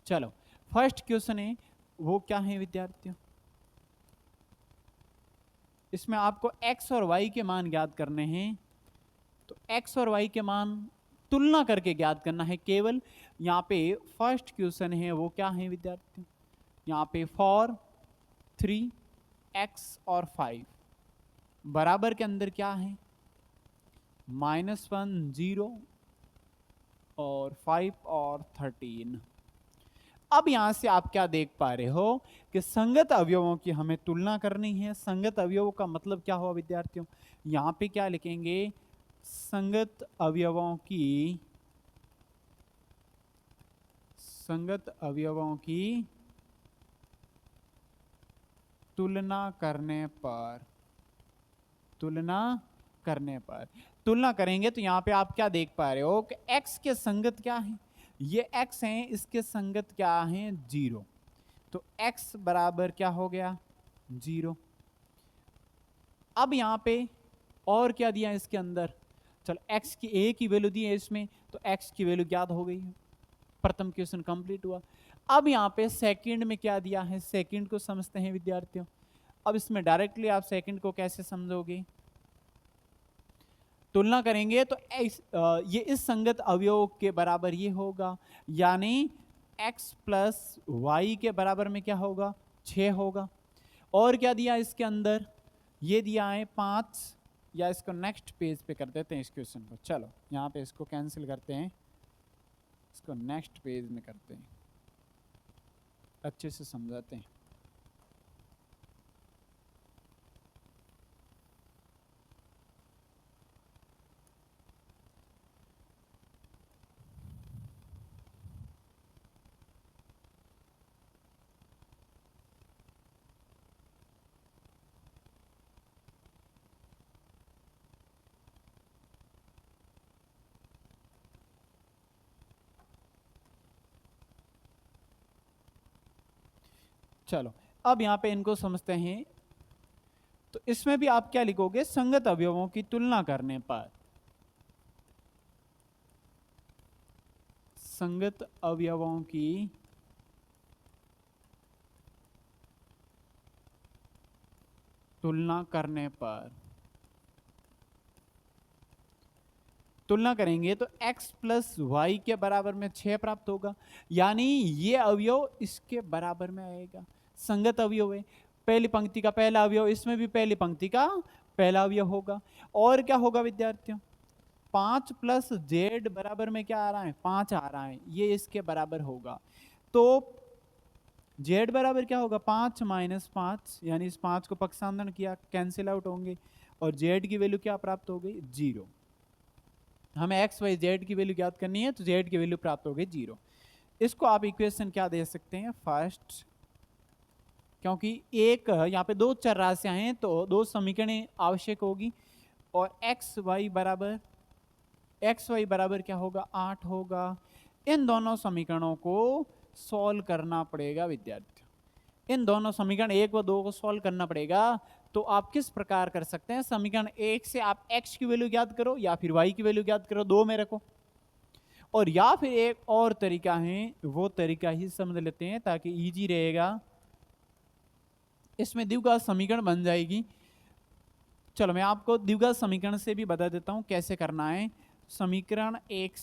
चलो फर्स्ट क्वेश्चन है वो क्या है विद्यार्थियों, इसमें आपको x और y के मान ज्ञात करने हैं। तो x और y के मान तुलना करके ज्ञात करना है केवल। यहाँ पे फर्स्ट क्वेश्चन है वो क्या है विद्यार्थी, यहाँ पे फॉर 3x और 5 बराबर के अंदर क्या है, -1 0 और 5 और 13। अब यहां से आप क्या देख पा रहे हो कि संगत अवयवों की हमें तुलना करनी है। संगत अवयवों का मतलब क्या हुआ विद्यार्थियों, यहां पे क्या लिखेंगे, संगत अवयवों की तुलना करेंगे तो यहां पे आप क्या देख पा रहे हो कि x के संगत क्या है, ये x हैं, इसके संगत क्या हैं 0, तो x बराबर क्या हो गया 0। अब यहां पे और क्या दिया इसके अंदर, चलो x की a की वैल्यू दी है इसमें, तो x की वैल्यू ज्ञात हो गई है, प्रथम क्वेश्चन कंप्लीट हुआ। अब यहां पे सेकंड में क्या दिया है, सेकंड को समझते हैं विद्यार्थियों। अब इसमें डायरेक्टली आप सेकंड को कैसे समझोगे, तुलना करेंगे तो ये इस संगत अवयव के बराबर ये होगा, यानी x प्लस वाई के बराबर में क्या होगा 6 होगा। और क्या दिया इसके अंदर, ये दिया है 5, या इसको नेक्स्ट पेज पे कर देते हैं इस क्वेश्चन को, चलो यहाँ पे इसको कैंसिल करते हैं, इसको नेक्स्ट पेज में करते हैं, अच्छे से समझाते हैं। चलो अब यहां पे इनको समझते हैं। तो इसमें भी आप क्या लिखोगे, संगत अवयवों की तुलना करने पर, संगत अवयवों की तुलना करने पर, तुलना करेंगे तो x प्लस वाई के बराबर में 6 प्राप्त होगा, यानी ये अवयव इसके बराबर में आएगा। संगत अवयव है, पहली पंक्ति का पहला अवयव, इसमें भी पहली पंक्ति का पहला अवयव होगा। और क्या होगा विद्यार्थियों, 5 प्लस जेड बराबर में क्या आ रहा है 5 आ रहा है, ये इसके बराबर होगा। तो जेड बराबर क्या होगा 5 माइनस 5, यानी इस 5 को पक्षांतरण किया, कैंसिल आउट होंगे, और जेड की वैल्यू क्या प्राप्त हो गई 0। हमें एक्स वाई जेड की वैल्यू ज्ञात करनी है, तो जेड की वैल्यू प्राप्त हो गई 0। इसको आप इक्वेशन क्या दे सकते हैं, फर्स्ट, क्योंकि एक यहाँ पे 2 चर राशियां हैं तो 2 समीकरण आवश्यक होगी, और एक्स वाई बराबर क्या होगा 8 होगा। इन दोनों समीकरणों को सॉल्व करना पड़ेगा विद्यार्थियों, इन दोनों समीकरण 1 व 2 को सॉल्व करना पड़ेगा। तो आप किस प्रकार कर सकते हैं, समीकरण 1 से आप x की वैल्यू ज्ञात करो या फिर y की वैल्यू ज्ञात करो, 2 में रखो, और या फिर एक और तरीका है, वो तरीका ही समझ लेते हैं ताकि इजी रहेगा। इसमें द्विघात समीकरण बन जाएगी। चलो मैं आपको द्विघात समीकरण से भी बता देता हूं कैसे करना है। समीकरण 1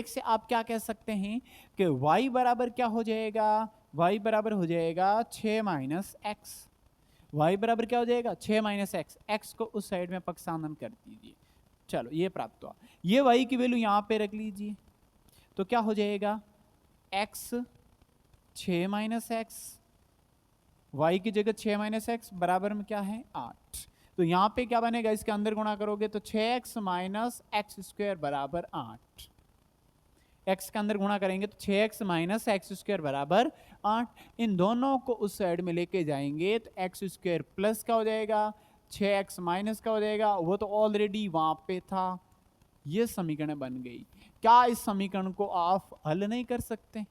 से आप क्या कह सकते हैं कि y बराबर क्या हो जाएगा, y बराबर हो जाएगा 6 माइनस एक्स, y बराबर क्या हो जाएगा 6 माइनस एक्स, एक्स को उस साइड में पक्षांतरण कर दीजिए। चलो ये प्राप्त हुआ, ये y की वैल्यू यहां पे रख लीजिए, तो क्या हो जाएगा x 6 माइनस एक्स, y की जगह 6 माइनस एक्स बराबर में क्या है 8। तो यहां पे क्या बनेगा, इसके अंदर गुणा करोगे तो 6x माइनस एक्स स्क्वायर बराबर 8, x के अंदर गुणा करेंगे तो 6x माइनस एक्स स्क्वायर बराबर 8। इन दोनों को उस साइड में लेके जाएंगे तो एक्स स्क्वायर प्लस का हो जाएगा, 6x माइनस का हो जाएगा, वो तो ऑलरेडी वहां पे था। ये समीकरण बन गई। क्या इस समीकरण को आप हल नहीं कर सकते,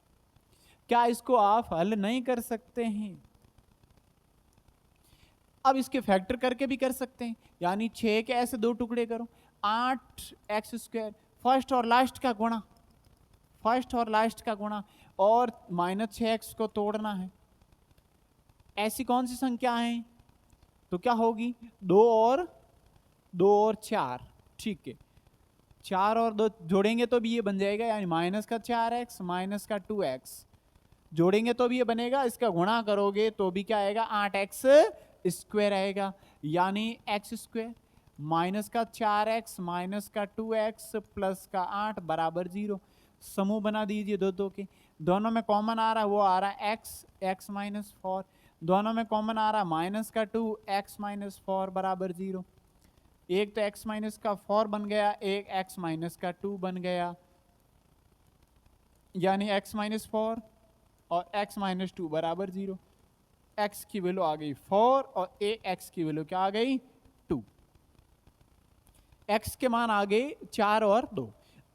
क्या इसको आप हल नहीं कर सकते हैं? अब इसके फैक्टर करके भी कर सकते हैं, यानी 6 के ऐसे 2 टुकड़े करो, 8x स्क्वायर, फर्स्ट और लास्ट का गुणा, फर्स्ट और लास्ट का गुणा, और माइनस 6x को तोड़ना है। ऐसी कौन सी संख्या है तो क्या होगी, 2 और 4, ठीक है। 4 और 2 जोड़ेंगे तो भी ये बन जाएगा, यानी माइनस का 4x माइनस का 2x, जोड़ेंगे तो भी ये बनेगा, इसका गुणा करोगे तो भी क्या आएगा, 8x स्क्वायर आएगा, यानी x स्क्वायर माइनस का 4x माइनस का 2x प्लस का 8 बराबर 0। समूह बना दीजिए दो दो के, दोनों में कॉमन आ रहा है, वो आ रहा है x माइनस 4, दोनों में कॉमन आ रहा है माइनस का 2 x माइनस 4 बराबर 0। एक तो x माइनस का 4 बन गया, एक x माइनस का 2 बन गया, यानी x माइनस 4 और x माइनस 2 बराबर 0। x की वैल्यू आ गई 4 और x की वैल्यू क्या आ गई 2। x के मान आ गए 4 और 2।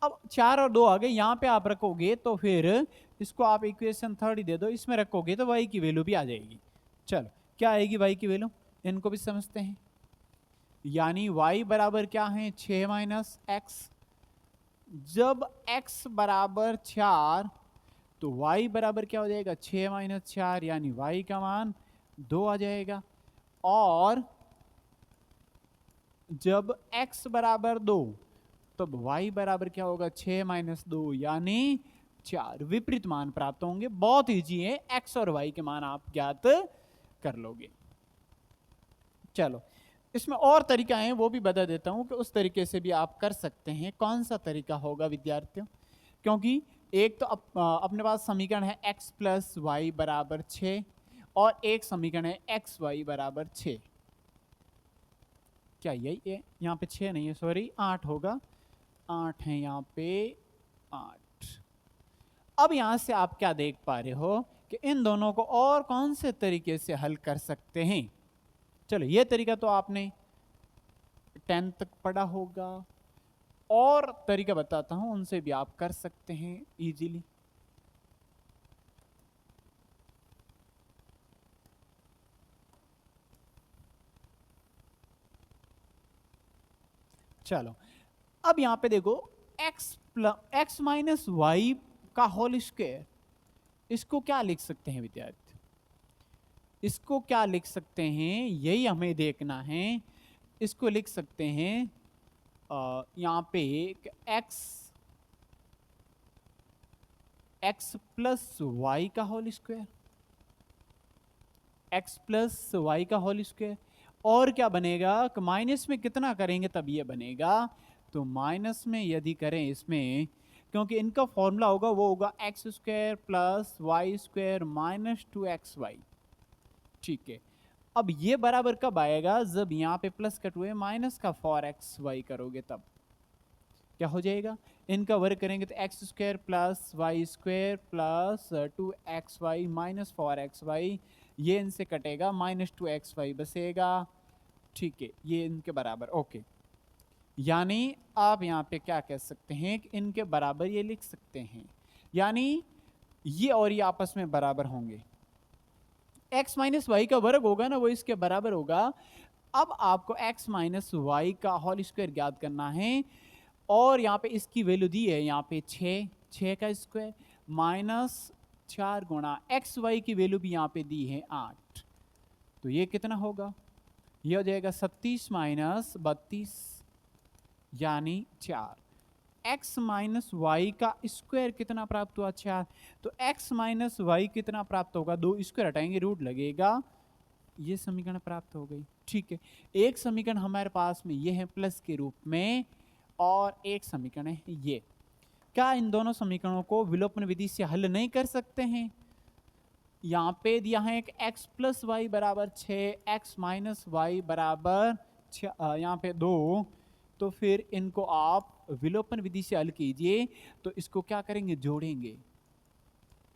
अब 4 और 2 आ गए, यहां पे आप रखोगे तो फिर इसको आप इक्वेशन 3 दे दो, इसमें रखोगे तो y की वैल्यू भी आ जाएगी। चलो क्या आएगी y की वैल्यू, इनको भी समझते हैं। यानी y बराबर क्या है, 6 माइनस x। जब x बराबर 4 तो y बराबर क्या हो जाएगा, 6 माइनस 4, यानी y का मान 2 आ जाएगा। और जब x बराबर 2 तब y बराबर क्या होगा, 6 माइनस 2 यानी 4। विपरीत मान प्राप्त होंगे, बहुत ईजी है, x और y के मान आप ज्ञात कर लोगे। चलो इसमें और तरीका है, वो भी बता देता हूं कि उस तरीके से भी आप कर सकते हैं। कौन सा तरीका होगा विद्यार्थियों, क्योंकि एक तो अपने पास समीकरण है x प्लस वाई बराबर 6 और एक समीकरण है एक्स वाई बराबर 6। क्या यही यहाँ पे 6 नहीं है, सॉरी 8 होगा, 8 है यहाँ पे 8। अब यहां से आप क्या देख पा रहे हो कि इन दोनों को और कौन से तरीके से हल कर सकते हैं। चलो ये तरीका तो आपने 10 तक पढ़ा होगा, और तरीका बताता हूं, उनसे भी आप कर सकते हैं इजीली। चलो अब यहां पे देखो, x माइनस वाई का होल स्क्वायर, इसको क्या लिख सकते हैं विद्यार्थी, इसको क्या लिख सकते हैं, यही हमें देखना है। इसको लिख सकते हैं यहां पे x प्लस वाई का whole square, x plus y का होल स्क्वायर। और क्या बनेगा, माइनस में कितना करेंगे तब ये बनेगा, तो माइनस में यदि करें इसमें, क्योंकि इनका फॉर्मूला होगा वो होगा x square plus y square minus 2xy, ठीक है। अब ये बराबर कब आएगा, जब यहाँ पे प्लस कट हुए माइनस का 4xy करोगे, तब क्या हो जाएगा, इनका वर्ग करेंगे तो x square plus y square plus 2xy minus 4xy, ये इनसे कटेगा, माइनस 2xy बसेगा, ठीक है, ये इनके बराबर, ओके। यानी आप यहाँ पे क्या कह सकते हैं कि इनके बराबर ये लिख सकते हैं, यानी ये और ये आपस में बराबर होंगे। x माइनस वाई का वर्ग होगा ना, वो इसके बराबर होगा। अब आपको x माइनस वाई का होल स्क्वायर ज्ञात करना है, और यहाँ पे इसकी वैल्यू दी है, यहाँ पे 6 का स्क्वायर माइनस 4 गुणा एक्स वाई की वैल्यू भी यहाँ पे दी है 8, तो ये कितना होगा, ये हो जाएगा 37 माइनस 32 यानी 4। x माइनस वाई का स्क्वायर कितना प्राप्त हुआ, 4। तो x माइनस वाई कितना प्राप्त होगा, 2 स्क्वायर हटाएंगे रूट लगेगा, ये समीकरण प्राप्त हो गई, ठीक है। एक समीकरण हमारे पास में ये है प्लस के रूप में, और एक समीकरण है ये। क्या इन दोनों समीकरणों को विलोपन विधि से हल नहीं कर सकते हैं, यहाँ पे दिया है कि x प्लस वाई बराबर 6, x माइनस वाई बराबर यहाँ पे 2, तो फिर इनको आप विलोपन विधि से हल कीजिए। तो इसको क्या करेंगे, जोड़ेंगे,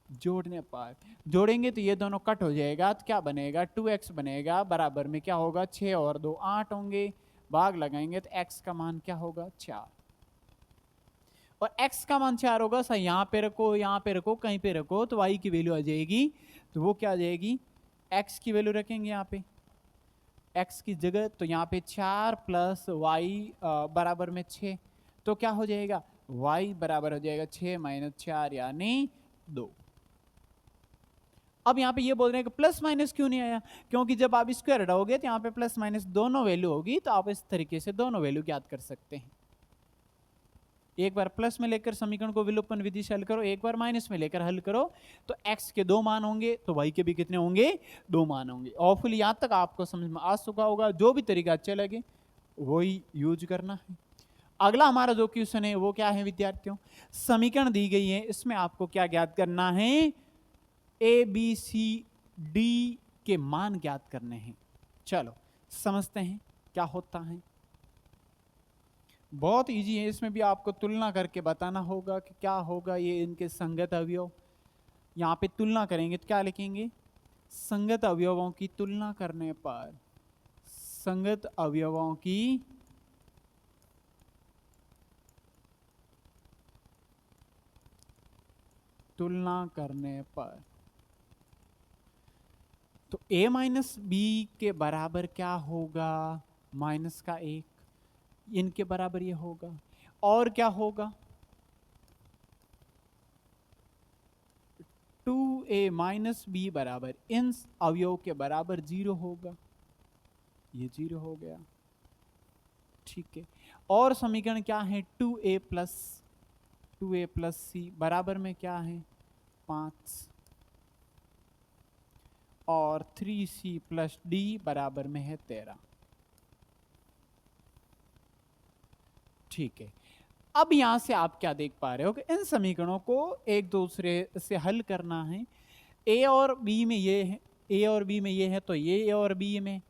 जोड़ने पर जोड़ेंगे तो ये दोनों कट हो जाएगा, तो क्या बनेगा, 2x बनेगा, बराबर में क्या होगा, 6 और 2 8 होंगे, भाग लगाएंगे तो x का मान क्या होगा, 4। और x का मान 4 होगा, सही यहाँ पे रखो, यहाँ पे रखो, कहीं पे रखो, तो y की वैल्यू आ जाएगी। तो वो क्या आ जाएगी, x की वैल्यू रखेंगे यहाँ पे x की जगह, तो यहाँ पे 4 प्लस वाई बराबर में 6, तो क्या हो जाएगा, y बराबर हो जाएगा 6 माइनस 4 यानी 2। अब यहाँ पे ये बोल रहे हैं कि प्लस माइनस क्यों नहीं आया, क्योंकि जब आप स्क्वायर हटाओगे तो यहाँ पे प्लस माइनस दोनों वैल्यू होगी, तो आप इस तरीके से दोनों वैल्यू ज्ञात कर सकते हैं। एक बार प्लस में लेकर समीकरण को विलोपन विधि से हल करो, एक बार माइनस में लेकर हल करो, तो x के 2 मान होंगे तो y के भी कितने होंगे, 2 मान होंगे। ऑफुली यहाँ तक आपको समझ में आ चुका होगा, जो भी तरीका अच्छा लगे वही यूज करना है। अगला हमारा जो क्वेश्चन है वो क्या है विद्यार्थियों, समीकरण दी गई है, इसमें आपको क्या ज्ञात करना है, ए बी सी डी के मान ज्ञात करने हैं। चलो समझते हैं क्या होता है। बहुत इजी है, इसमें भी आपको तुलना करके बताना होगा कि क्या होगा ये इनके संगत अवयव। यहाँ पे तुलना करेंगे तो क्या लिखेंगे, संगत अवयवों की तुलना करने पर, संगत अवयवों की तुलना करने पर, तो a माइनस बी के बराबर क्या होगा, माइनस का 1, इनके बराबर ये होगा। और क्या होगा, 2a माइनस बी बराबर इन अवयव के बराबर 0 होगा, ये 0 हो गया। ठीक है, और समीकरण क्या है, 2a प्लस सी बराबर में क्या है 5, और 3c प्लस डी बराबर में है 13। ठीक है, अब यहां से आप क्या देख पा रहे हो कि इन समीकरणों को एक दूसरे से हल करना है। ए और बी में ये है, ए और बी में ये है, तो ये ए और बी में,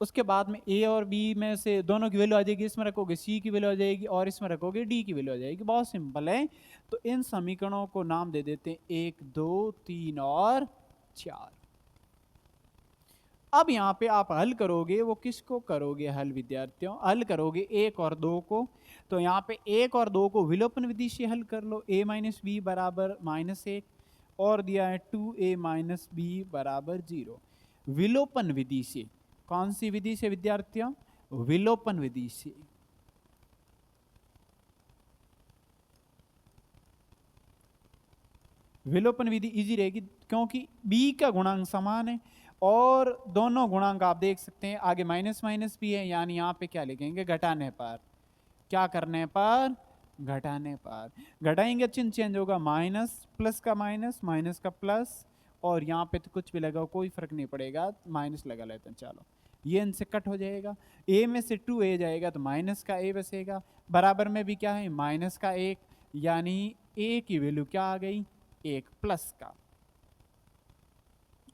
उसके बाद में ए और बी में से दोनों की वैल्यू आ जाएगी, इसमें रखोगे सी की वैल्यू आ जाएगी और इसमें रखोगे डी की वैल्यू आ जाएगी। बहुत सिंपल है। तो इन समीकरणों को नाम दे देते हैं 1 2 3 और 4। अब यहाँ पे आप हल करोगे, वो किसको करोगे हल विद्यार्थियों, हल करोगे 1 और 2 को। तो यहाँ पे 1 और 2 को विलोपन विधि से हल कर लो, a माइनस बी बराबर -1, और दिया है 2a माइनस बी बराबर 0। विलोपन विधि से, कौन सी विधि से विद्यार्थियों, विलोपन विधि से। विलोपन विधि इजी रहेगी क्योंकि b का गुणांक समान है और दोनों गुणांक आप देख सकते हैं आगे माइनस माइनस भी है, यानी यहाँ पे क्या लिखेंगे, घटाने पर, क्या करने पर, घटाने पर। घटाएंगे चिन्ह चेंज होगा, माइनस प्लस का माइनस, माइनस का प्लस, और यहाँ पे तो कुछ भी लगा कोई फर्क नहीं पड़ेगा, माइनस लगा लेते हैं। चलो ये इनसे कट हो जाएगा, a में से 2a जाएगा तो माइनस का a बचेगा, बराबर में भी क्या है माइनस का 1, यानी a की वैल्यू क्या आ गई, 1 प्लस का,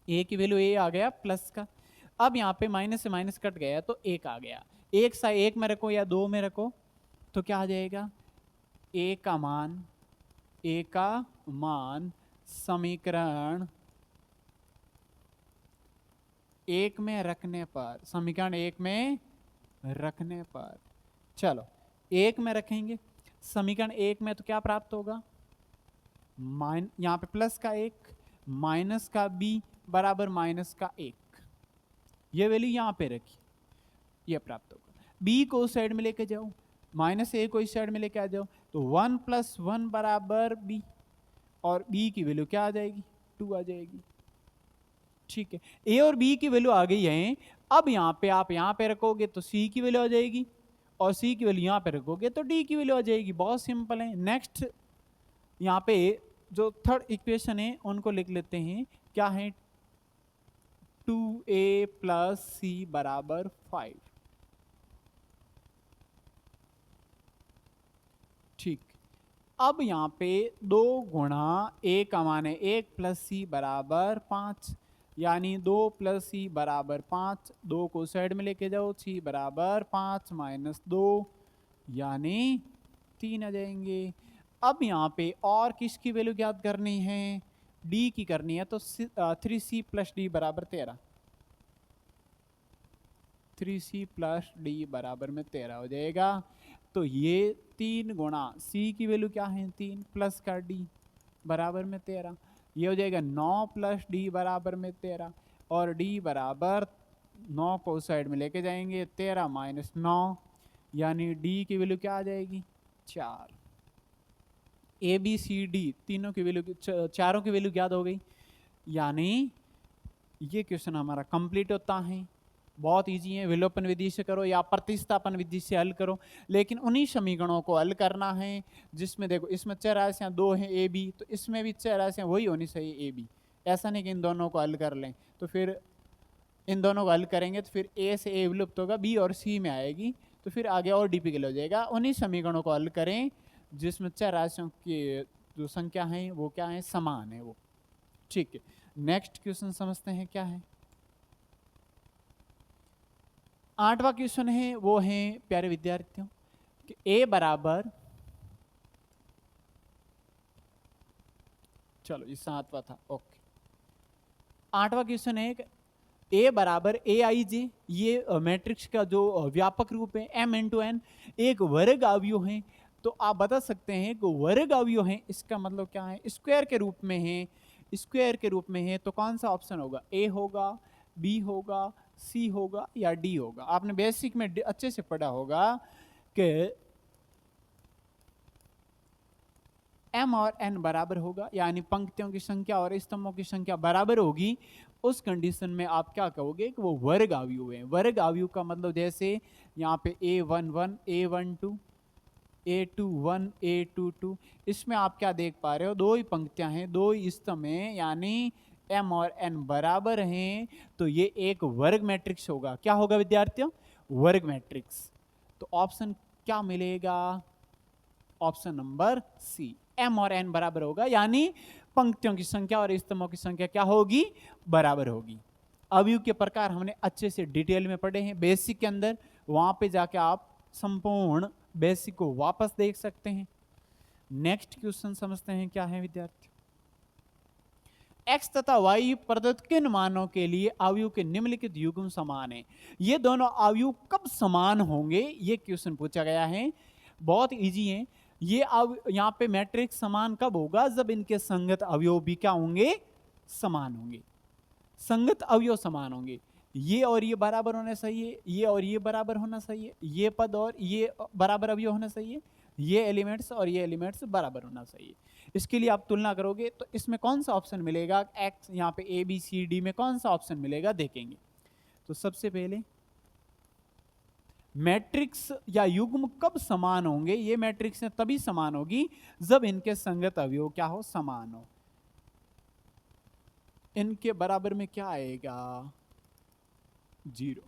a की वैल्यू a आ गया प्लस का। अब यहाँ पे माइनस से माइनस कट गया तो 1 आ गया, 1 सा 1 में रखो या 2 में रखो तो क्या आ जाएगा, a का मान समीकरण 1 में रखने पर, समीकरण 1 में रखने पर, चलो 1 में रखेंगे समीकरण 1 में तो क्या प्राप्त होगा, यहाँ पे प्लस का 1 माइनस का b बराबर माइनस का 1, ये वैल्यू यहाँ पे रखी, ये प्राप्त होगा। b को उस साइड में लेके जाओ, माइनस a को इस साइड में लेके आ जाओ, तो 1 + 1 बराबर b, और b की वैल्यू क्या आ जाएगी, 2 आ जाएगी। ठीक है, a और b की वैल्यू आ गई है। अब यहाँ पे आप यहाँ पे रखोगे तो c की वैल्यू आ जाएगी, और c की वैल्यू यहाँ पे रखोगे तो d की वैल्यू आ जाएगी। बहुत सिंपल है। नेक्स्ट यहाँ पे जो थर्ड इक्वेशन है उनको लिख लेते हैं, क्या है, 2a + c बराबर 5। ठीक, अब यहाँ पे 2 गुणा a का मान है 1 + c बराबर 5, यानी 2 + c बराबर 5, 2 को साइड में लेके जाओ, c बराबर 5 - 2 यानी 3 आ जाएंगे। अब यहाँ पे और किसकी वैल्यू ज्ञात करनी है, d की करनी है, तो 3c + d बराबर 13, 3c + d बराबर में 13 हो जाएगा। तो ये 3 गुणा c की वैल्यू क्या है 3 प्लस का d बराबर में 13, ये हो जाएगा 9 + d बराबर में 13, और d बराबर 9 को साइड में लेके जाएंगे, 13 - 9 यानी d की वैल्यू क्या आ जाएगी 4। a b c d तीनों की वैल्यू, चारों की वैल्यू ज्ञात हो गई। यानी ये क्वेश्चन हमारा कंप्लीट होता है। बहुत इजी है, विलोपन विधि से करो या प्रतिस्थापन विधि से हल करो, लेकिन उन्हीं समीकरणों को हल करना है जिसमें देखो इसमें 4 राशियां 2 हैं ए बी, तो इसमें भी 4 राशियां वही होनी चाहिए ए बी। ऐसा नहीं कि इन दोनों को हल कर लें, तो फिर इन दोनों को हल करेंगे तो फिर ए से ए विलुप्त होगा, बी और सी में आएगी, तो फिर आगे और डिफिकल्ट हो जाएगा। उन्हीं समीकरणों को हल करें जिसमें 4 राशियों की जो संख्या है वो क्या है, समान है वो। ठीक है, नेक्स्ट क्वेश्चन समझते हैं क्या है। 8वां क्वेश्चन है वो है प्यारे विद्यार्थियों कि ए बराबर, चलो ये 7वां था, ओके। 8वां क्वेश्चन है ए बराबर ए आई जे, ये मैट्रिक्स का जो व्यापक रूप है, एम इंटू एन एक वर्ग अवयव है। तो आप बता सकते हैं कि वर्ग अवयव है, इसका मतलब क्या है, स्क्वायर के रूप में है। स्क्वायर के रूप में है तो कौन सा ऑप्शन होगा, ए होगा, बी होगा, सी होगा या डी होगा। आपने बेसिक में अच्छे से पढ़ा होगा कि एम और एन बराबर होगा, यानी पंक्तियों की संख्या और स्तंभों की संख्या बराबर होगी। उस कंडीशन में आप क्या कहोगे कि वो वर्ग अवयव है। वर्ग अवयव का मतलब जैसे यहाँ पे A11, A12, A21, A22, इसमें आप क्या देख पा रहे हो, दो ही पंक्तियां हैं, दो ही स्तंभ हैं, यानी एम और एन बराबर हैं, तो ये एक वर्ग मैट्रिक्स होगा। क्या होगा विद्यार्थियों, वर्ग मैट्रिक्स। तो ऑप्शन क्या मिलेगा, ऑप्शन नंबर सी, एम और एन बराबर होगा, यानी पंक्तियों की संख्या और स्तंभों की संख्या क्या होगी, बराबर होगी। अवयव के प्रकार हमने अच्छे से डिटेल में पढ़े हैं बेसिक के अंदर, वहां पे जाके आप संपूर्ण बेसिक को वापस देख सकते हैं। नेक्स्ट क्वेश्चन समझते हैं क्या है विद्यार्थी। x तथा y प्रदत्त किन मानों के लिए अवयव के निम्नलिखित युग्म समान है। ये दोनों अवयव कब समान होंगे, ये क्वेश्चन पूछा गया है। बहुत इजी है ये। अब यहाँ पे मैट्रिक्स समान कब होगा, जब इनके संगत अवयव भी क्या होंगे, समान होंगे। संगत अवयव समान होंगे, ये और ये बराबर होना चाहिए, ये और ये बराबर होना चाहिए, ये पद और ये बराबर अवयव होना चाहिए, ये एलिमेंट्स और ये एलिमेंट्स बराबर होना चाहिए। इसके लिए आप तुलना करोगे तो इसमें कौन सा ऑप्शन मिलेगा, एक्स यहाँ पे ए बी सी डी में कौन सा ऑप्शन मिलेगा देखेंगे। तो सबसे पहले मैट्रिक्स या युग्म कब समान होंगे, ये मैट्रिक्स तभी समान होगी जब इनके संगत अवयव क्या हो, समान हो। इनके बराबर में क्या आएगा, 0।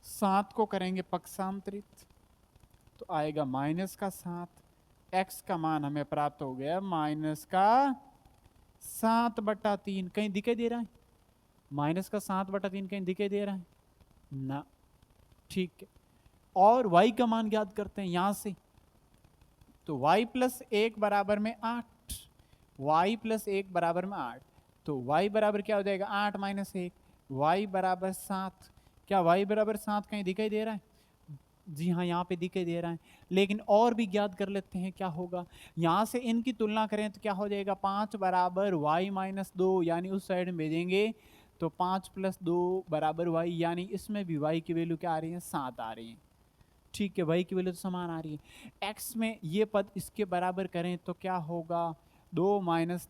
7 को करेंगे पक्षांतरित तो आएगा -7। x का मान हमें प्राप्त हो गया -7/3। कहीं दिखाई दे रहा है -7/3, कहीं दिखाई दे रहा है ना, ठीक है। और y का मान ज्ञात करते हैं यहां से, तो y + 1 बराबर में 8, y + 1 बराबर में 8, तो y बराबर क्या हो जाएगा, 8 - 1, y बराबर 7। क्या y बराबर 7 कहीं दिखाई दे रहा है, जी हाँ यहाँ पे दिखाई दे रहा है। लेकिन और भी ज्ञात कर लेते हैं क्या होगा, यहाँ से इनकी तुलना करें तो क्या हो जाएगा, 5 बराबर y - 2, यानी उस साइड में भेजेंगे तो 5 + 2 बराबर y, यानी इसमें भी y की वैल्यू क्या आ रही है, 7 आ रही है। ठीक है, y की वैल्यू तो समान आ रही है। x में ये पद इसके बराबर करें तो क्या होगा, 2 -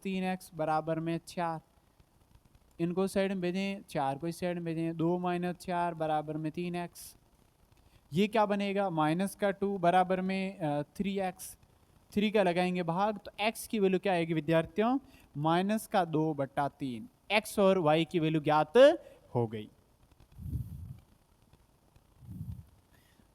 3x बराबर में 4, इनको साइड में भेजें, 4 को इस साइड में भेजें, 2 - 4 बराबर में 3x। ये क्या बनेगा, -2 बराबर में 3x, 3 का लगाएंगे भाग तो x की वैल्यू क्या आएगी विद्यार्थियों, -2/3। x और y की वैल्यू ज्ञात हो गई।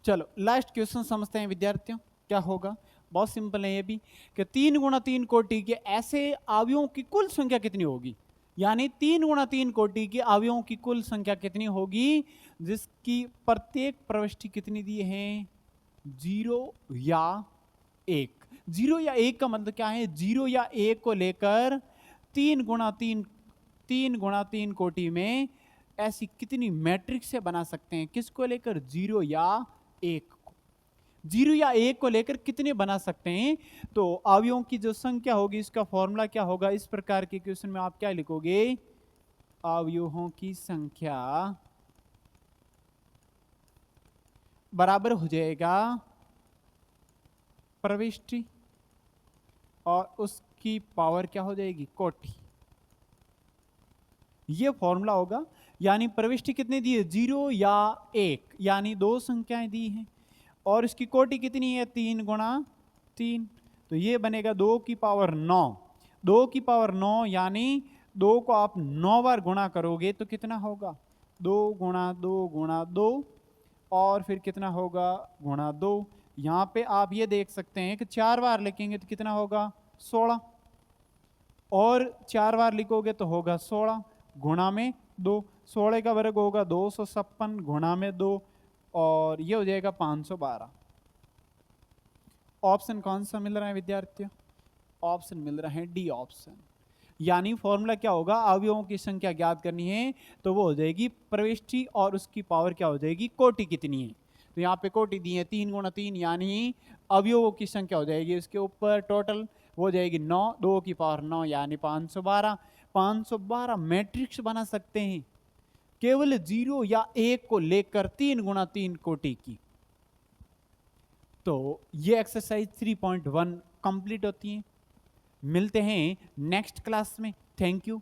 चलो लास्ट क्वेश्चन समझते हैं विद्यार्थियों क्या होगा। बहुत सिंपल है ये भी कि 3 × 3 कोटि के ऐसे अवयवों की कुल संख्या कितनी होगी, यानी 3 × 3 कोटि के अवयवों की कुल संख्या कितनी होगी जिसकी प्रत्येक प्रविष्टि कितनी दी है, 0 या 1। 0 या 1 का मतलब क्या है, 0 या 1 को लेकर 3 × 3 कोटि में ऐसी कितनी मैट्रिक्स से बना सकते हैं, किसको लेकर, 0 या 1 को। 0 या 1 को लेकर कितने बना सकते हैं, तो अवयवों की जो संख्या होगी इसका फॉर्मूला क्या होगा, इस प्रकार के क्वेश्चन में आप क्या लिखोगे, अवयवों की संख्या बराबर हो जाएगा प्रविष्टि और उसकी पावर क्या हो जाएगी, कोटि। ये फॉर्मूला होगा। यानी प्रविष्टि कितनी दी है, 0 या 1, यानी 2 संख्याएं दी हैं और इसकी कोटि कितनी है, 3 गुणा 3। तो ये बनेगा 2 की पावर 9। 2 की पावर 9 यानी 2 को आप 9 बार गुणा करोगे तो कितना होगा, 2 गुणा 2 गुणा 2 और फिर कितना होगा, गुणा 2। यहाँ पे आप ये देख सकते हैं कि 4 बार लिखेंगे तो कितना होगा, 16, और 4 बार लिखोगे तो होगा 16 गुणा में 2। 16 का वर्ग होगा 256 गुणा में 2 और ये हो जाएगा 512। ऑप्शन कौन सा मिल रहा है विद्यार्थियों, ऑप्शन मिल रहा है डी ऑप्शन। यानी फॉर्मूला क्या होगा, अवयवों की संख्या ज्ञात करनी है तो वो हो जाएगी प्रविष्टि और उसकी पावर क्या हो जाएगी, कोटि कितनी है। तो यहाँ पे कोटि दी है 3 गुणा 3 यानी अवयवों की संख्या हो जाएगी इसके ऊपर टोटल हो जाएगी 9, 2 की पावर 9 यानी 512। 512 मैट्रिक्स बना सकते हैं केवल 0 या 1 को लेकर 3 गुणा 3 कोटि की। तो ये एक्सरसाइज 3.1 कंप्लीट होती है। मिलते हैं नेक्स्ट क्लास में। Thank you.